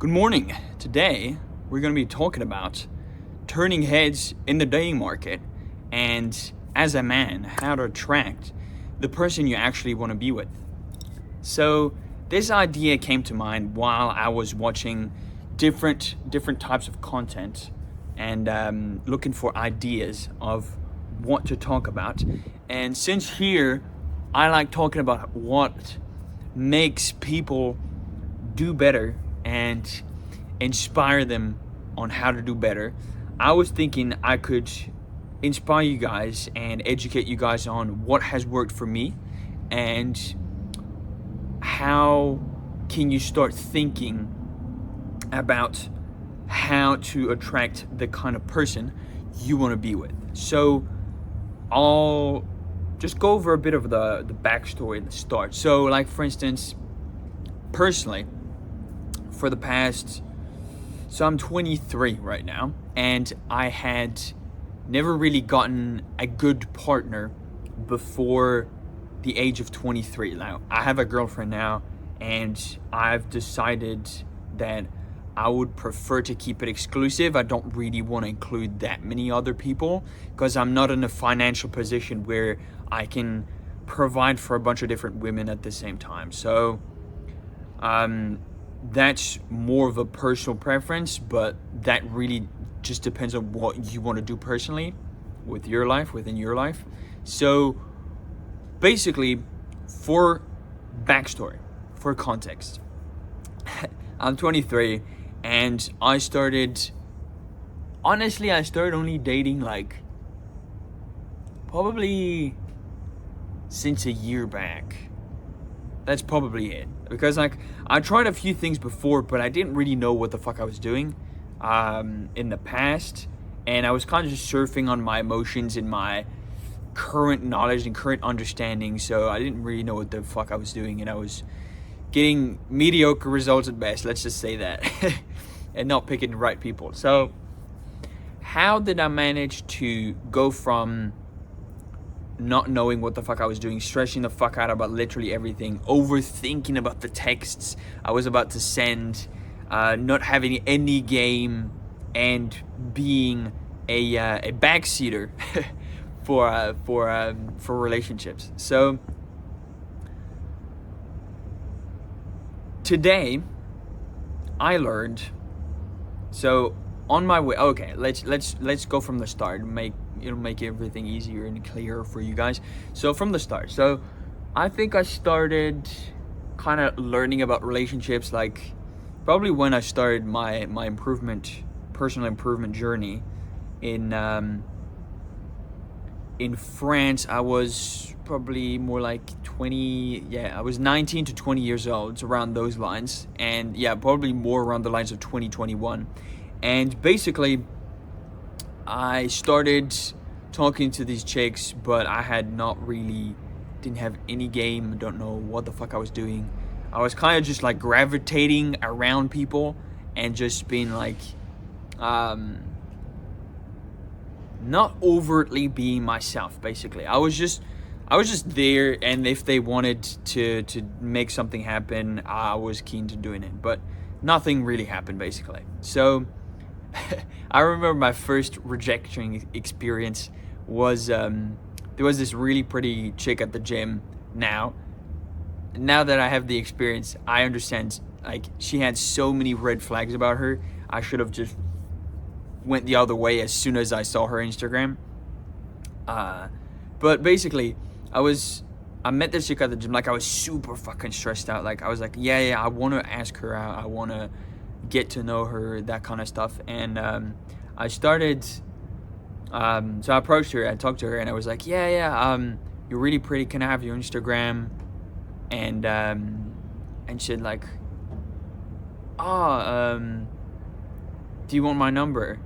Good morning. Today, we're going to be talking about turning heads in the dating market and, as a man, how to attract the person you actually want to be with. So, this idea came to mind while I was watching different types of content and looking for ideas of what to talk about. And since here, I like talking about what makes people do better and inspire them on how to do better, I was thinking I could inspire you guys and educate you guys on what has worked for me and how can you start thinking about how to attract the kind of person you want to be with. So I'll just go over a bit of the backstory at the start. So, like, for instance, personally, for the past, so I'm 23 right now, and I had never really gotten a good partner before the age of 23. Now, I have a girlfriend now, and I've decided that I would prefer to keep it exclusive. I don't really want to include that many other people because I'm not in a financial position where I can provide for a bunch of different women at the same time. So, that's more of a personal preference, but that really just depends on what you want to do personally with your life, within your life. So basically, for backstory, for context, I'm 23 and I started only dating like probably since a year back. That's probably it. Because like I tried a few things before, but I didn't really know what the fuck I was doing in the past, and I was kind of just surfing on my emotions and my current knowledge and current understanding. So I didn't really know what the fuck I was doing, and I was getting mediocre results at best. Let's just say that, and not picking the right people. So how did I manage to go from not knowing what the fuck I was doing, stressing the fuck out about literally everything, overthinking about the texts I was about to send, not having any game, and being a backseater for relationships? So today I learned. So on my way, okay, let's go from the start. It'll make everything easier and clearer for you guys. So from the start, so I think I started kind of learning about relationships like probably when I started my personal improvement journey in France. I was probably more like 20. Yeah, I was 19 to 20 years old. It's around those lines, and yeah, probably more around the lines of 2021. And basically, I started talking to these chicks, but I didn't have any game, don't know what the fuck I was doing. I was kind of just like gravitating around people and just being like, not overtly being myself, basically. I was just there, and if they wanted to make something happen, I was keen to doing it, but nothing really happened, basically. So I remember my first rejection experience was there was this really pretty chick at the gym. Now that I have the experience, I understand, like, she had so many red flags about her. I should have just went the other way as soon as I saw her Instagram. But basically, I met this chick at the gym. Like, I was super fucking stressed out. Like, I was like, yeah, I want to ask her out. I want to get to know her, that kind of stuff. And I started, so I approached her, I talked to her, and I was like, yeah, you're really pretty, can I have your Instagram? And she said like, do you want my number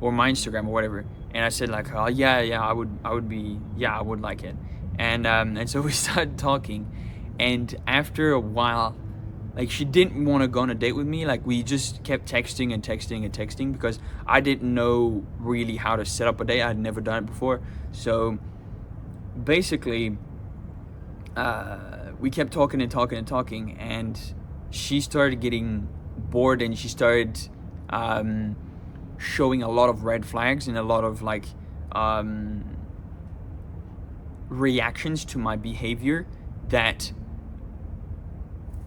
or my Instagram or whatever? And I said like, oh yeah, I would like it. And so we started talking, and after a while, like, she didn't want to go on a date with me. Like, we just kept texting because I didn't know really how to set up a date. I had never done it before. So basically, we kept talking, and she started getting bored, and she started showing a lot of red flags and a lot of like reactions to my behavior that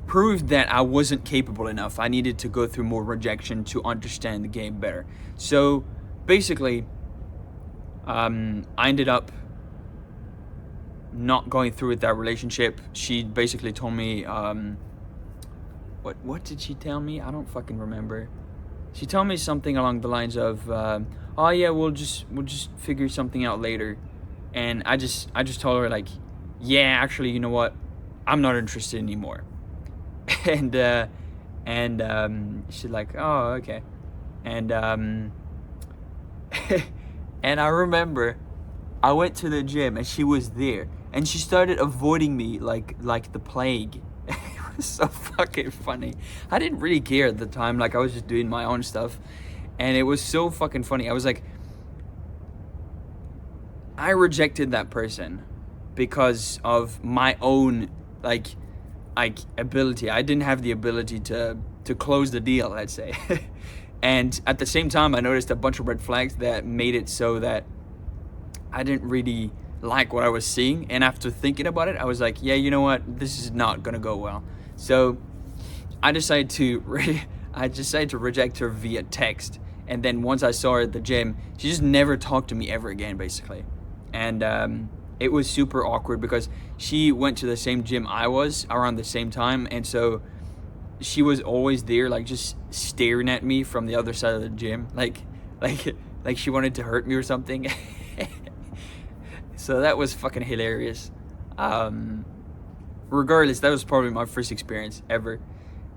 proved that I wasn't capable enough. I needed to go through more rejection to understand the game better. So basically, I ended up not going through with that relationship. She basically told me, what did she tell me? I don't fucking remember. She told me something along the lines of, oh yeah, we'll just figure something out later. And I just told her like, yeah, actually, you know what? I'm not interested anymore. and she's like, oh, okay. And and I remember I went to the gym and she was there, and she started avoiding me like the plague. It was so fucking funny. I didn't really care at the time. Like, I was just doing my own stuff, and it was so fucking funny. I was like, I rejected that person because of my own like ability. I didn't have the ability to close the deal, let's say. And at the same time, I noticed a bunch of red flags that made it so that I didn't really like what I was seeing. And after thinking about it, I was like, yeah, you know what? This is not gonna go well. So I decided to reject her via text. And then once I saw her at the gym, she just never talked to me ever again, basically. And it was super awkward because she went to the same gym I was around the same time, and so she was always there, like just staring at me from the other side of the gym, like she wanted to hurt me or something. So that was fucking hilarious. Regardless, that was probably my first experience ever,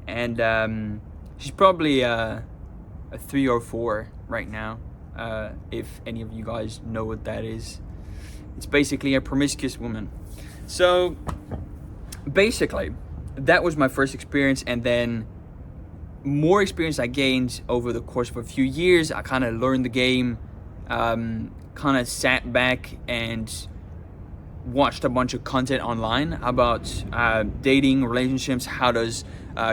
and she's probably a 3 or 4 right now. If any of you guys know what that is. It's basically a promiscuous woman. So basically, that was my first experience, and then more experience I gained over the course of a few years. I kind of learned the game, kind of sat back and watched a bunch of content online about dating, relationships, how does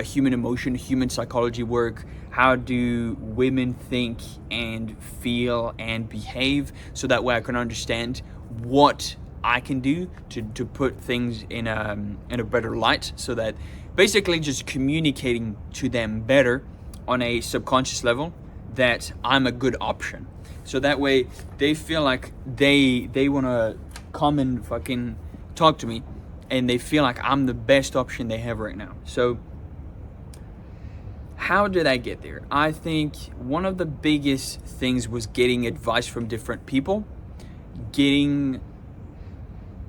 human emotion, human psychology work, how do women think and feel and behave, so that way I can understand what I can do to put things in a better light, so that basically just communicating to them better on a subconscious level that I'm a good option. So that way they feel like they want to come and fucking talk to me, and they feel like I'm the best option they have right now. So how did I get there? I think one of the biggest things was getting advice from different people, getting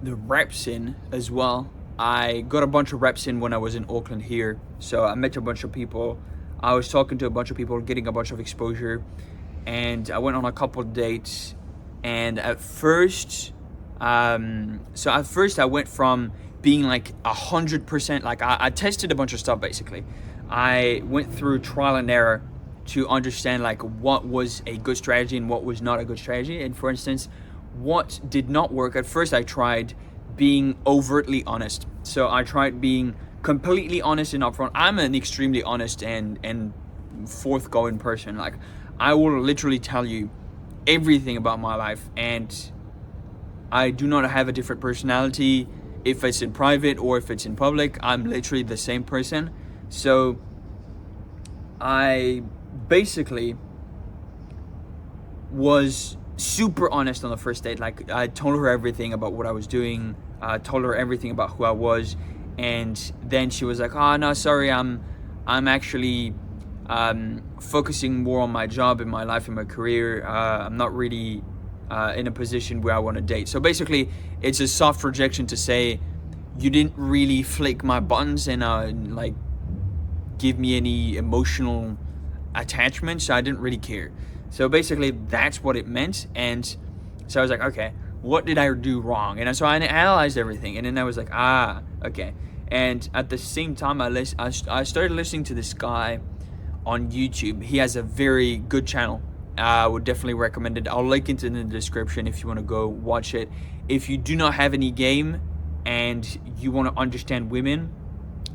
the reps in as well. I got a bunch of reps in when I was in Auckland here. So I met a bunch of people. I was talking to a bunch of people, getting a bunch of exposure. And I went on a couple of dates. And at first, I went from being like 100%, like I tested a bunch of stuff basically. I went through trial and error to understand like what was a good strategy and what was not a good strategy. And for instance, what did not work, at first I tried being overtly honest. So I tried being completely honest and upfront. I'm an extremely honest and forthgoing person. Like, I will literally tell you everything about my life, and I do not have a different personality if it's in private or if it's in public. I'm literally the same person. So I basically was super honest on the first date. Like, I told her everything about what I was doing. I told her everything about who I was, and then she was like, "Oh no, sorry, I'm actually focusing more on my job and my life and my career. I'm not really in a position where I want to date." So basically, it's a soft rejection to say you didn't really flick my buttons and like give me any emotional attachment, so I didn't really care. So basically, that's what it meant. And so I was like, okay, what did I do wrong? And so I analyzed everything, and then I was like, okay. And at the same time, I started listening to this guy on YouTube. He has a very good channel. I would definitely recommend it. I'll link it in the description if you want to go watch it. If you do not have any game and you want to understand women,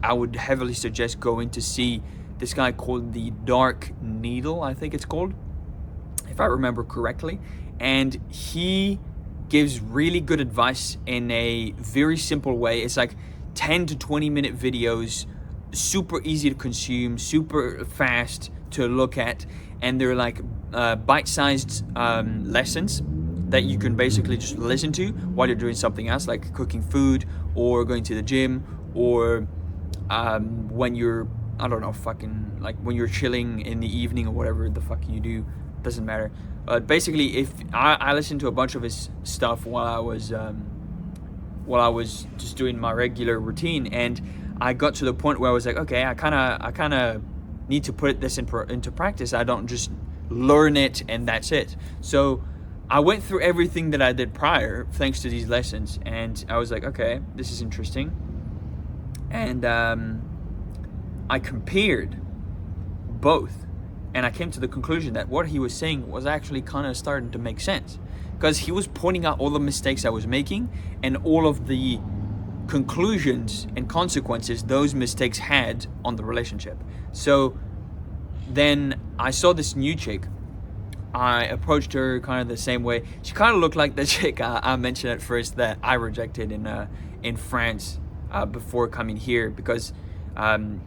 I would heavily suggest going to see this guy called the Dark Needle, I think it's called, if I remember correctly. And he gives really good advice in a very simple way. It's like 10 to 20 minute videos, super easy to consume, super fast to look at, and they're like bite-sized lessons that you can basically just listen to while you're doing something else, like cooking food or going to the gym, or when you're, I don't know, fucking like when you're chilling in the evening or whatever the fuck you do, doesn't matter. But basically, if I listened to a bunch of his stuff while I was just doing my regular routine, and I got to the point where I was like, okay, I kind of need to put this into practice. I don't just learn it and that's it. So I went through everything that I did prior thanks to these lessons, and I was like, okay, this is interesting. And I compared both, and I came to the conclusion that what he was saying was actually kind of starting to make sense, because he was pointing out all the mistakes I was making and all of the conclusions and consequences those mistakes had on the relationship. So then I saw this new chick. I approached her kind of the same way. She kind of looked like the chick I mentioned at first that I rejected in France before coming here, because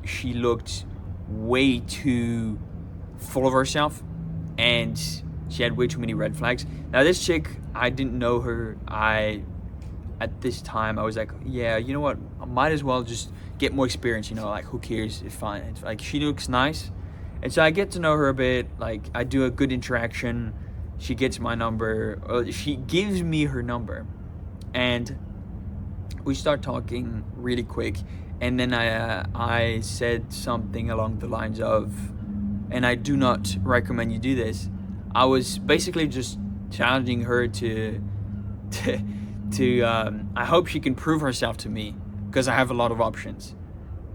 she looked way too full of herself and she had way too many red flags. Now this chick, I didn't know her. At this time I was like, yeah, you know what, I might as well just get more experience, like who cares, it's fine. It's like, she looks nice. And so I get to know her a bit, like I do a good interaction, she gets my number, or she gives me her number, and we start talking really quick. And then I said something along the lines of, and I do not recommend you do this, I was basically just challenging her to I hope she can prove herself to me, because I have a lot of options.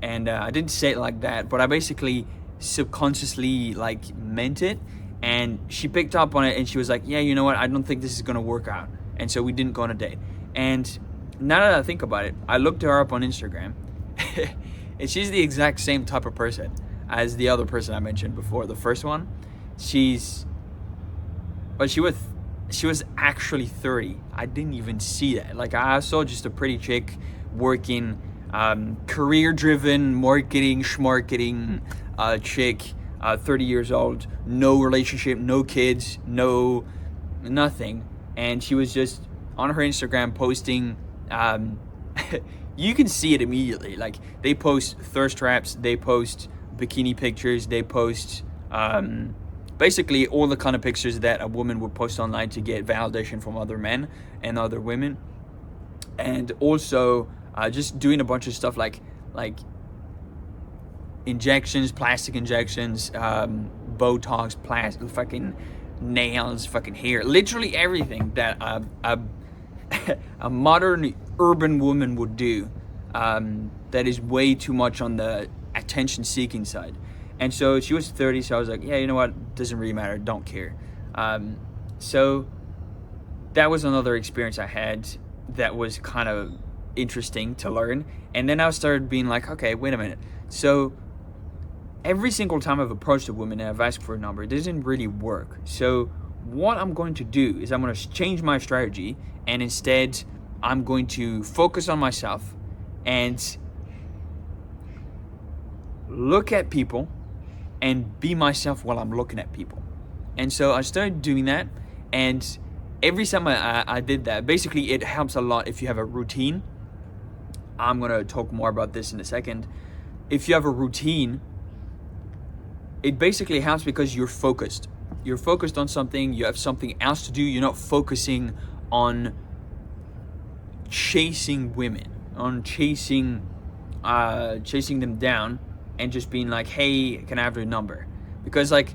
And I didn't say it like that, but I basically subconsciously like meant it, and she picked up on it, and she was like, yeah, you know what, I don't think this is gonna work out. And so we didn't go on a date. And now that I think about it, I looked her up on Instagram and she's the exact same type of person as the other person I mentioned before, the first one. She was actually 30. I didn't even see that. Like, I saw just a pretty chick working, career-driven, marketing, schmarketing chick, 30 years old, no relationship, no kids, no nothing. And she was just on her Instagram posting, you can see it immediately. Like, they post thirst traps, they post bikini pictures, they post basically all the kind of pictures that a woman would post online to get validation from other men and other women. And also just doing a bunch of stuff like injections, plastic injections, Botox, plastic, fucking nails, fucking hair, literally everything that a modern urban woman would do, that is way too much on the attention-seeking side. And so she was 30, so I was like, yeah, you know what, doesn't really matter, don't care. So that was another experience I had that was kind of interesting to learn. And then I started being like, okay, wait a minute. So every single time I've approached a woman and I've asked for a number, it doesn't really work. So what I'm going to do is I'm going to change my strategy, and instead I'm going to focus on myself and look at people and be myself while I'm looking at people. And so I started doing that, and every time I did that, basically it helps a lot if you have a routine. I'm going to talk more about this in a second. If you have a routine, it basically helps because you're focused. You're focused on something, you have something else to do, you're not focusing on chasing women, on chasing them down and just being like, hey, can I have your number? Because like,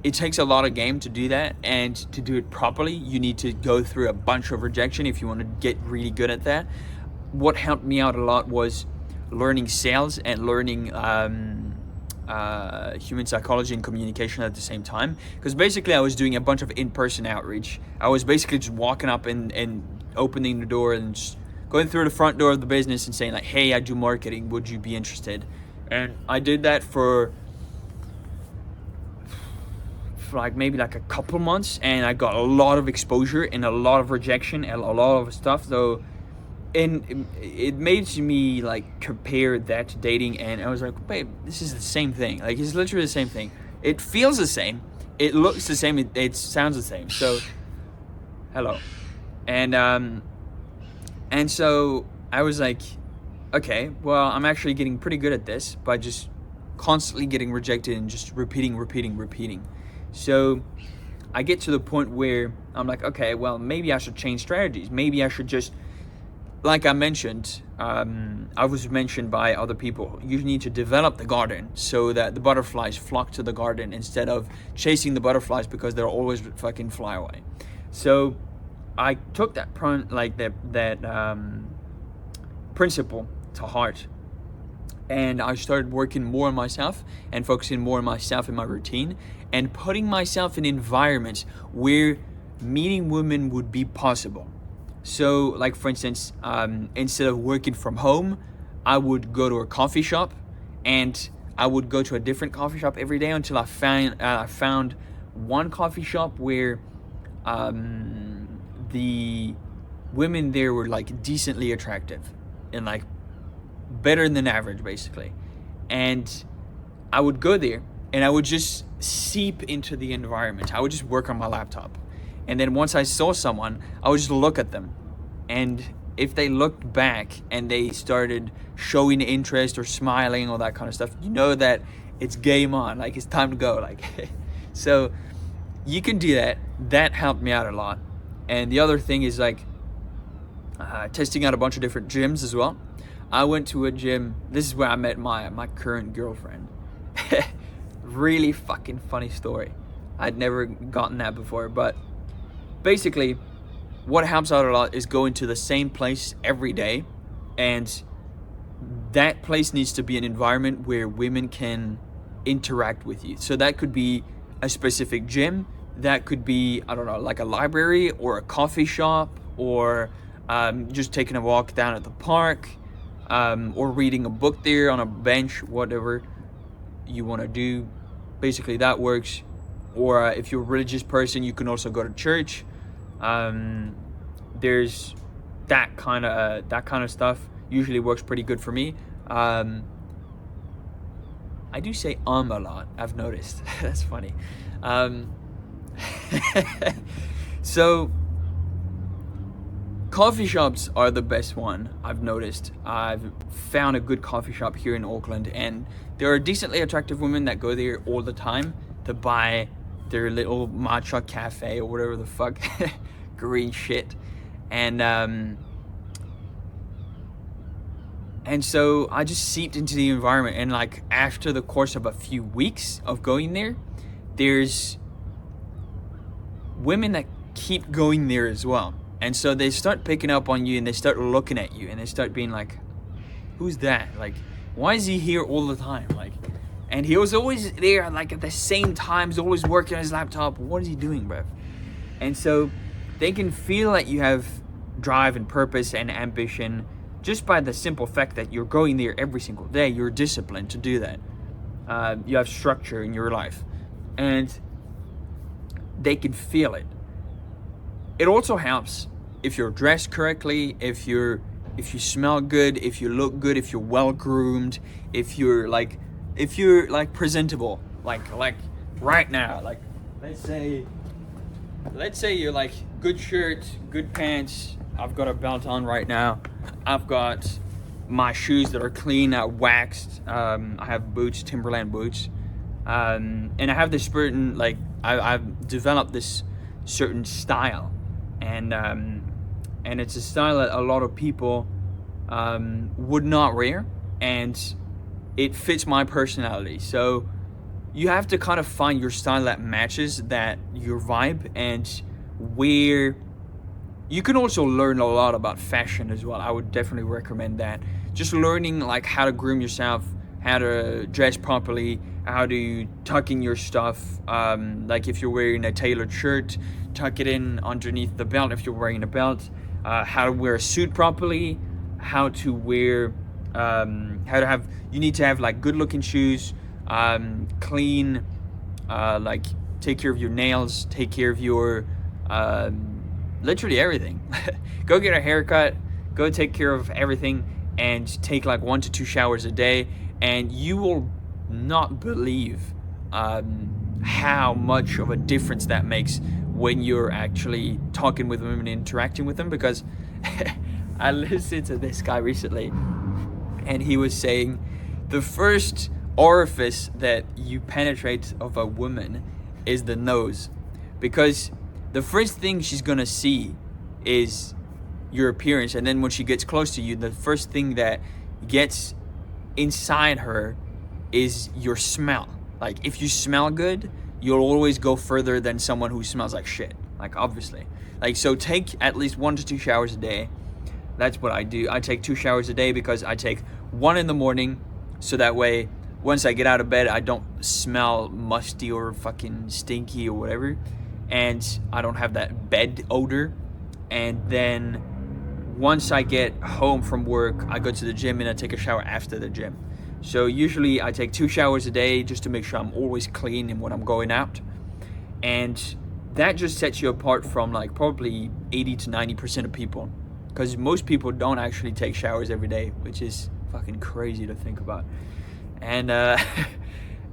it takes a lot of game to do that, and to do it properly, you need to go through a bunch of rejection if you want to get really good at that. What helped me out a lot was learning sales and learning human psychology and communication at the same time. Because basically I was doing a bunch of in-person outreach. I was basically just walking up and opening the door and just going through the front door of the business and saying like, hey, I do marketing, would you be interested? And I did that for for like maybe like a couple months, and I got a lot of exposure and a lot of rejection and a lot of stuff. So, and it made me like compare that to dating, and I was like, babe, this is the same thing. Like, it's literally the same thing. It feels the same. It looks the same. It sounds the same. So, hello, and so I was like, okay, well, I'm actually getting pretty good at this by just constantly getting rejected and just repeating. So I get to the point where I'm like, okay, well, maybe I should change strategies. Maybe I should just, like I mentioned, I was mentioned by other people, you need to develop the garden so that the butterflies flock to the garden instead of chasing the butterflies because they'll always fucking fly away. So I took that principle to heart, and I started working more on myself and focusing more on myself in my routine and putting myself in environments where meeting women would be possible. So, like, for instance, instead of working from home, I would go to a coffee shop, and I would go to a different coffee shop every day until I found one coffee shop where the women there were like decently attractive and like better than average, basically. And I would go there and I would just seep into the environment. I would just work on my laptop. And then once I saw someone, I would just look at them. And if they looked back and they started showing interest or smiling, all that kind of stuff, you know that it's game on, like it's time to go. Like, so you can do that. That helped me out a lot. And the other thing is like testing out a bunch of different gyms as well. I went to a gym. This is where I met my current girlfriend. Really fucking funny story. I'd never gotten that before, but basically what helps out a lot is going to the same place every day, and that place needs to be an environment where women can interact with you. So that could be a specific gym, that could be, I don't know, like a library or a coffee shop, or just taking a walk down at the park, or reading a book there on a bench, whatever you want to do. Basically that works. Or if you're a religious person, you can also go to church. There's that kind of stuff usually works pretty good for me. I do say a lot, I've noticed. That's funny. So coffee shops are the best one, I've noticed. I've found a good coffee shop here in Auckland, and there are decently attractive women that go there all the time to buy their little matcha cafe or whatever the fuck green shit. And so I just seeped into the environment, and like after the course of a few weeks of going there, there's women that keep going there as well. And so they start picking up on you, and they start looking at you, and they start being like, who's that? Like, why is he here all the time? Like, and he was always there like at the same time, he's always working on his laptop. What is he doing, bruv? And so they can feel that you have drive and purpose and ambition just by the simple fact that you're going there every single day. You're disciplined to do that. You have structure in your life, and they can feel it. It also helps if you're dressed correctly, if you smell good, if you look good, if you're well groomed, if you're like presentable, like right now, like let's say you're like good shirt, good pants. I've got a belt on right now. I've got my shoes that are clean, waxed. I have boots, Timberland boots, and I have this certain I've developed this certain style, and it's a style that a lot of people would not wear, and it fits my personality. So you have to kind of find your style that matches your vibe, and where you can also learn a lot about fashion as well. I would definitely recommend that. Just learning like how to groom yourself, how to dress properly, how to tuck in your stuff. Like if you're wearing a tailored shirt, tuck it in underneath the belt if you're wearing a belt. How to wear a suit properly, how to wear, you need to have like good looking shoes, clean, like take care of your nails, take care of your literally everything. Go get a haircut, go take care of everything, and take like 1 to 2 showers a day, and you will not believe how much of a difference that makes when you're actually talking with women and interacting with them. Because I listened to this guy recently, and he was saying the first orifice that you penetrate of a woman is the nose, because the first thing she's gonna see is your appearance, and then when she gets close to you, the first thing that gets inside her is your smell. Like, if you smell good, you'll always go further than someone who smells like shit, like, obviously. Like, so take at least 1 to 2 showers a day. That's what I do. I take 2 showers a day, because I take 1 in the morning, so that way once I get out of bed I don't smell musty or fucking stinky or whatever, and I don't have that bed odor. And then once I get home from work, I go to the gym and I take a shower after the gym. So usually I take 2 showers a day, just to make sure I'm always clean and when I'm going out. And that just sets you apart from like probably 80 to 90% of people, because most people don't actually take showers every day, which is fucking crazy to think about. And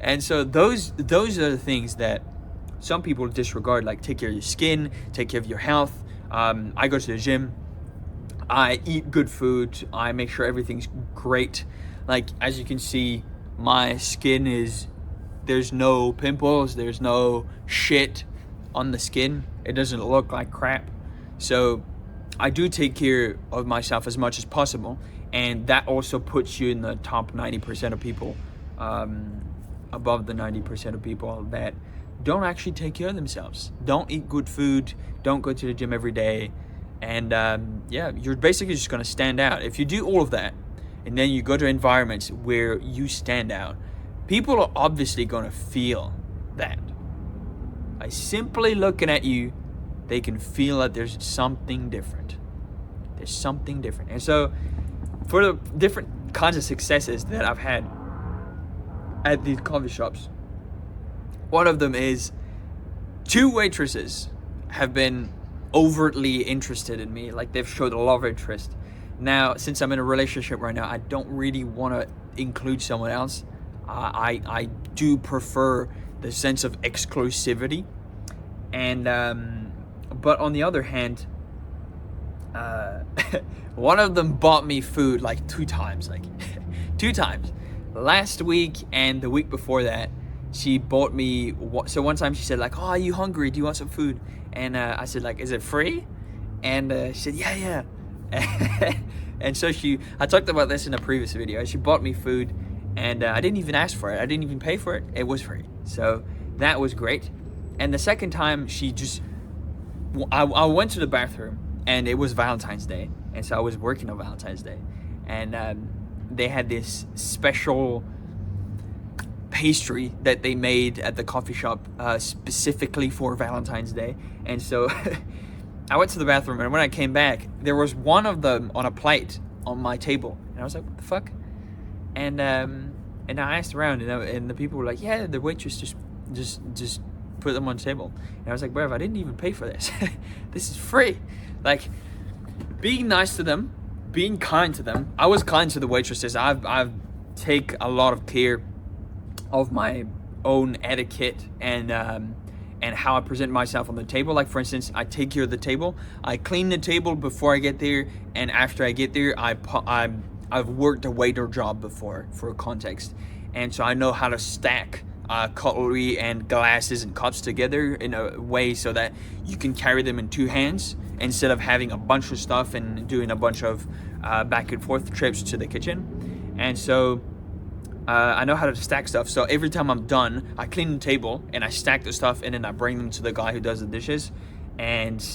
and so those are the things that some people disregard, like take care of your skin, take care of your health. I go to the gym, I eat good food, I make sure everything's great. Like, as you can see, my skin is, there's no pimples, there's no shit on the skin. It doesn't look like crap. So I do take care of myself as much as possible, and that also puts you in the top 90% of people, above the 90% of people that don't actually take care of themselves, don't eat good food, don't go to the gym every day. And yeah, you're basically just going to stand out. If you do all of that, and then you go to environments where you stand out, people are obviously going to feel that. By simply looking at you, they can feel that there's something different. There's something different. And so for the different kinds of successes that I've had at these coffee shops, one of them is 2 waitresses have been overtly interested in me. Like, they've showed a lot of interest. Now, since I'm in a relationship right now, I don't really want to include someone else. I do prefer the sense of exclusivity. And but on the other hand, one of them bought me food like 2 times, like 2 times. Last week and the week before that, she bought me. So one time she said like, "Oh, are you hungry? Do you want some food?" And I said like, "Is it free?" And she said, "Yeah." And so I talked about this in a previous video. She bought me food, and I didn't even ask for it. I didn't even pay for it. It was free. So that was great. And the second time, I went to the bathroom, and it was Valentine's Day, and so I was working on Valentine's Day, and they had this special pastry that they made at the coffee shop specifically for Valentine's Day. And so I went to the bathroom, and when I came back, there was one of them on a plate on my table, and I was like, "What the fuck?" And I asked around, and the people were like, "Yeah, the waitress just put them on the table." And I was like, "Bruv, I didn't even pay for this. This is free." Like, being nice to them, being kind to them. I was kind to the waitresses. I've take a lot of care of my own etiquette and how I present myself on the table. Like, for instance, I take care of the table. I clean the table before I get there, and after I get there, I've worked a waiter job before, for context, and so I know how to stack cutlery and glasses and cups together in a way so that you can carry them in 2 hands instead of having a bunch of stuff and doing a bunch of back and forth trips to the kitchen. And so I know how to stack stuff. So every time I'm done, I clean the table and I stack the stuff, and then I bring them to the guy who does the dishes, and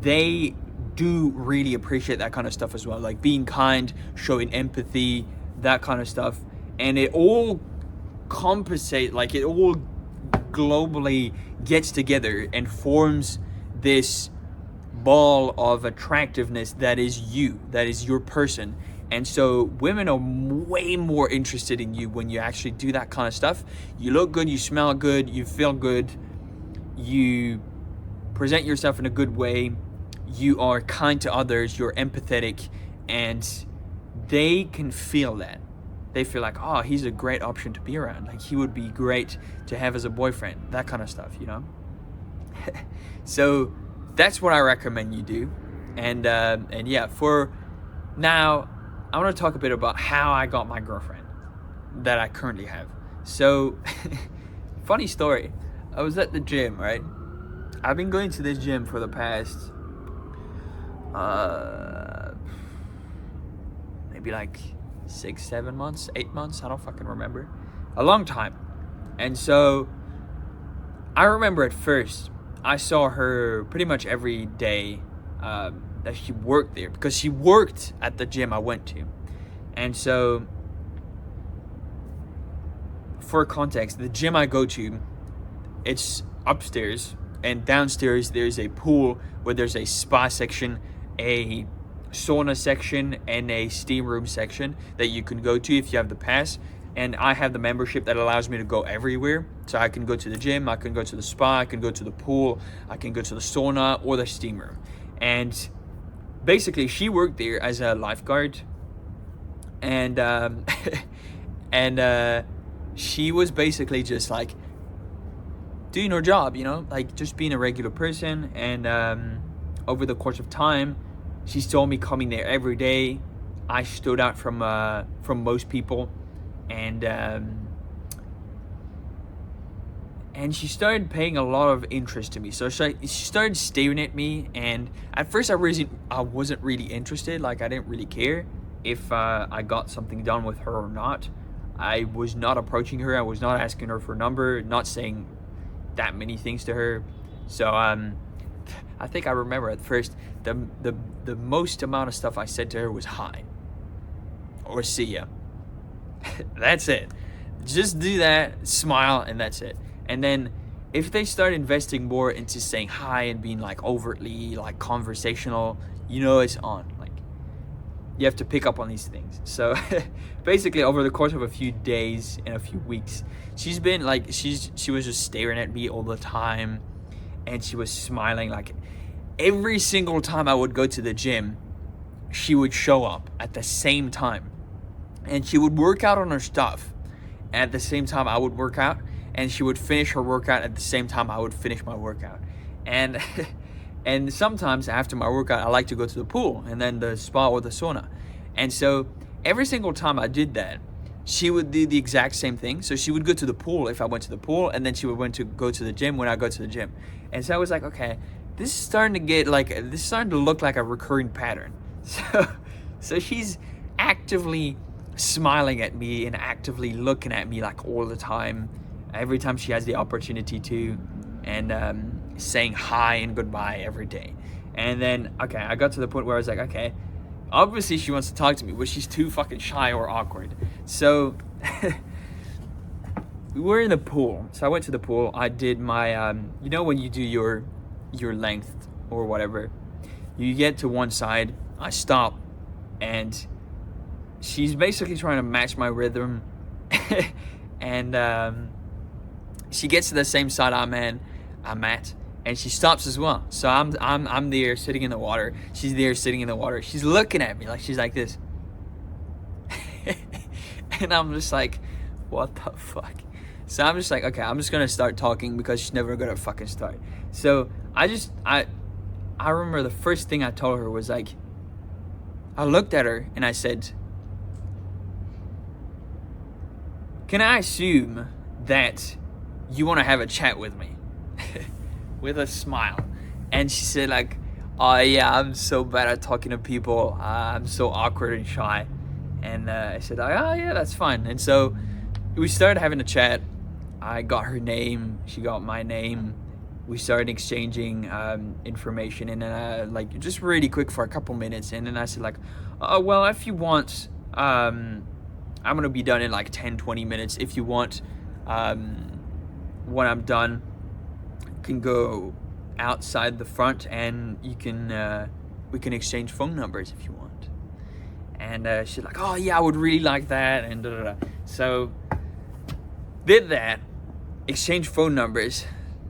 they do really appreciate that kind of stuff as well, like being kind, showing empathy, that kind of stuff. And it all it all globally gets together and forms this ball of attractiveness that is you, that is your person. And so women are way more interested in you when you actually do that kind of stuff. You look good, you smell good, you feel good, you present yourself in a good way, you are kind to others, you're empathetic, and they can feel that. They feel like, oh, he's a great option to be around. Like, he would be great to have as a boyfriend. That kind of stuff, you know? So that's what I recommend you do. And yeah, for now, I want to talk a bit about how I got my girlfriend that I currently have. So, funny story. I was at the gym, right? I've been going to this gym for the past maybe like 6, 7 months, 8 months, I don't fucking remember. A long time. And so I remember at first I saw her pretty much every day that she worked there, because she worked at the gym I went to. And so, for context, the gym I go to, it's upstairs, and downstairs there's a pool where there's a spa section, a sauna section, and a steam room section that you can go to if you have the pass. And I have the membership that allows me to go everywhere. So I can go to the gym, I can go to the spa, I can go to the pool, I can go to the sauna or the steam room. And basically she worked there as a lifeguard, and she was basically just like doing her job, you know, like just being a regular person. And over the course of time, she saw me coming there every day. I stood out from most people, and she started paying a lot of interest to me. So she started staring at me, and at first I wasn't really interested. Like, I didn't really care if I got something done with her or not. I was not approaching her. I was not asking her for a number, not saying that many things to her. So I think I remember at first the most amount of stuff I said to her was hi or see ya. That's it. Just do that, smile, and that's it. And then if they start investing more into saying hi and being like overtly like conversational, you know it's on. Like, you have to pick up on these things. So basically over the course of a few days and a few weeks, she's been like, she was just staring at me all the time, and she was smiling. Like, every single time I would go to the gym, she would show up at the same time, and she would work out on her stuff. And at the same time I would work out, and she would finish her workout at the same time I would finish my workout. And and sometimes after my workout, I like to go to the pool and then the spa or the sauna. And so every single time I did that, she would do the exact same thing. So she would go to the pool if I went to the pool, and then she would want to go to the gym when I go to the gym. And so I was like, okay, this is starting to look like a recurring pattern. So she's actively smiling at me and actively looking at me like all the time, every time she has the opportunity to, and saying hi and goodbye every day. And then, okay, I got to the point where I was like, okay, obviously she wants to talk to me, but she's too fucking shy or awkward. So we were in the pool. So I went to the pool. I did my, you know, when you do your length or whatever, you get to one side, I stop, and she's basically trying to match my rhythm. And she gets to the same side I'm at, and she stops as well. So I'm there sitting in the water. She's there sitting in the water. She's looking at me like she's like this. And I'm just like, what the fuck? So I'm just like, okay, I'm just gonna start talking because she's never gonna fucking start. So I remember the first thing I told her was like, I looked at her and I said, can I assume that you want to have a chat with me? With a smile. And she said like, oh yeah, I'm so bad at talking to people. I'm so awkward and shy. And I said, oh yeah, that's fine. And so we started having a chat. I got her name, she got my name. We started exchanging information, and then like just really quick for a couple minutes. And then I said like, oh well, if you want, I'm gonna be done in like 10-20 minutes. If you want, when I'm done, you can go outside the front, and you can we can exchange phone numbers if you want. And she's like, oh yeah, I would really like that, and da, da, da. So did that, exchanged phone numbers.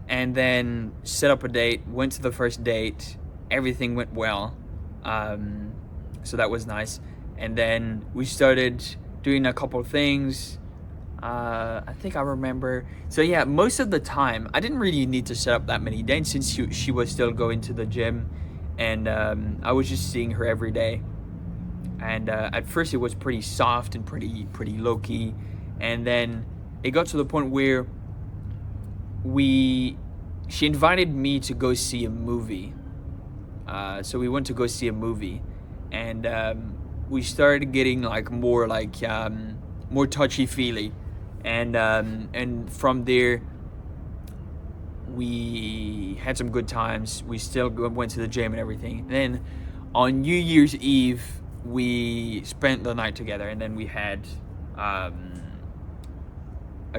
and then set up a date, went to the first date, everything went well. So that was nice. And then we started doing a couple of things. I think I remember. So yeah, most of the time, I didn't really need to set up that many dates since she was still going to the gym, and I was just seeing her every day. And at first it was pretty soft and pretty low key, and then it got to the point where she invited me to go see a movie. So we went to go see a movie, and we started getting like more touchy feely, and from there we had some good times. We still went to the gym and everything. And then on New Year's Eve we spent the night together, and then we had a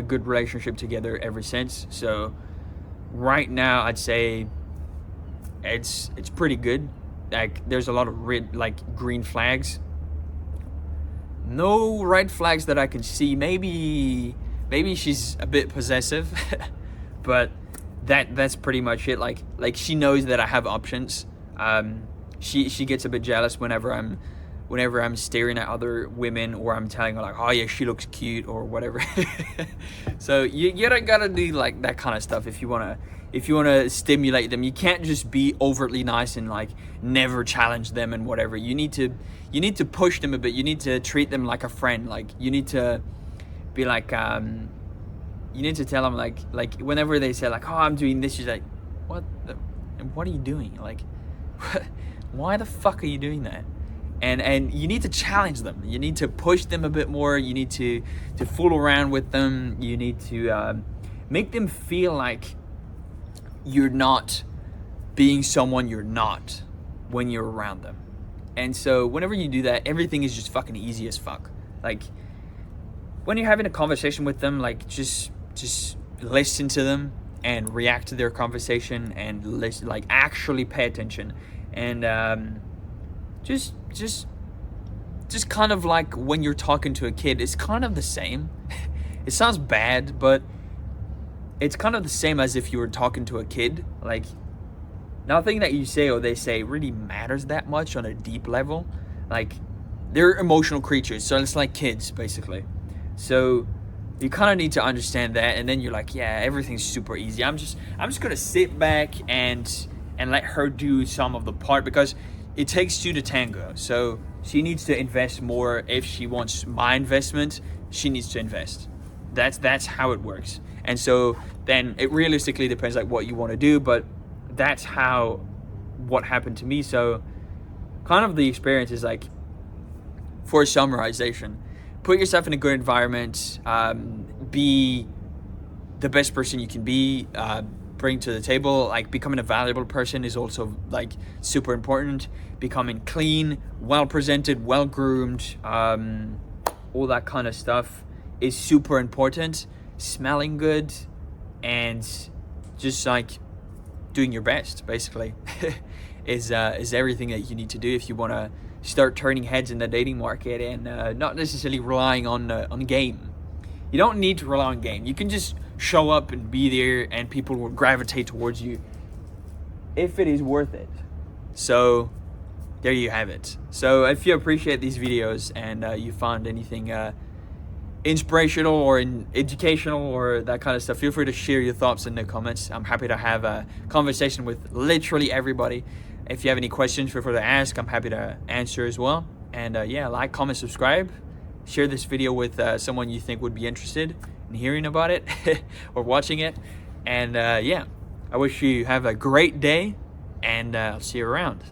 good relationship together ever since. So right now I'd say it's pretty good. Like, there's a lot of green flags, no red flags that I can see. Maybe she's a bit possessive but that's pretty much it. Like she knows that I have options. She gets a bit jealous whenever I'm staring at other women, or I'm telling her like, oh yeah, she looks cute or whatever. So you don't gotta do like that kind of stuff if you wanna stimulate them. You can't just be overtly nice and like never challenge them and whatever. You need to push them a bit. You need to treat them like a friend. Like, you need to be like, you need to tell them like whenever they say like, oh, I'm doing this, you're like, what are you doing? Like, why the fuck are you doing that? And you need to challenge them. You need to push them a bit more. You need to fool around with them. You need to make them feel like you're not being someone you're not when you're around them. And so whenever you do that, everything is just fucking easy as fuck. Like, when you're having a conversation with them, like, just listen to them and react to their conversation, and listen, like, actually pay attention. And just kind of like when you're talking to a kid, it's kind of the same. It sounds bad, but it's kind of the same as if you were talking to a kid. Like, nothing that you say or they say really matters that much on a deep level. Like, they're emotional creatures, so it's like kids basically. So you kind of need to understand that, and then you're like, yeah, everything's super easy. I'm just gonna sit back and let her do some of the part, because it takes two to tango. So she needs to invest more. If she wants my investment, she needs to invest. That's how it works. And so then it realistically depends like what you want to do, but that's what happened to me. So kind of the experience is like, for summarization, put yourself in a good environment, be the best person you can be, bring to the table. Like, becoming a valuable person is also like super important. Becoming clean, well presented, well groomed, all that kind of stuff is super important. Smelling good, and just like doing your best basically is everything that you need to do if you want to start turning heads in the dating market, and not necessarily relying on game. You don't need to rely on game. You can just show up and be there, and people will gravitate towards you if it is worth it. So there you have it. So if you appreciate these videos and you found anything inspirational or educational or that kind of stuff, feel free to share your thoughts in the comments. I'm happy to have a conversation with literally everybody. If you have any questions, feel free to ask. I'm happy to answer as well. And yeah, like, comment, subscribe. Share this video with someone you think would be interested in hearing about it or watching it. And yeah, I wish you have a great day, and I'll see you around.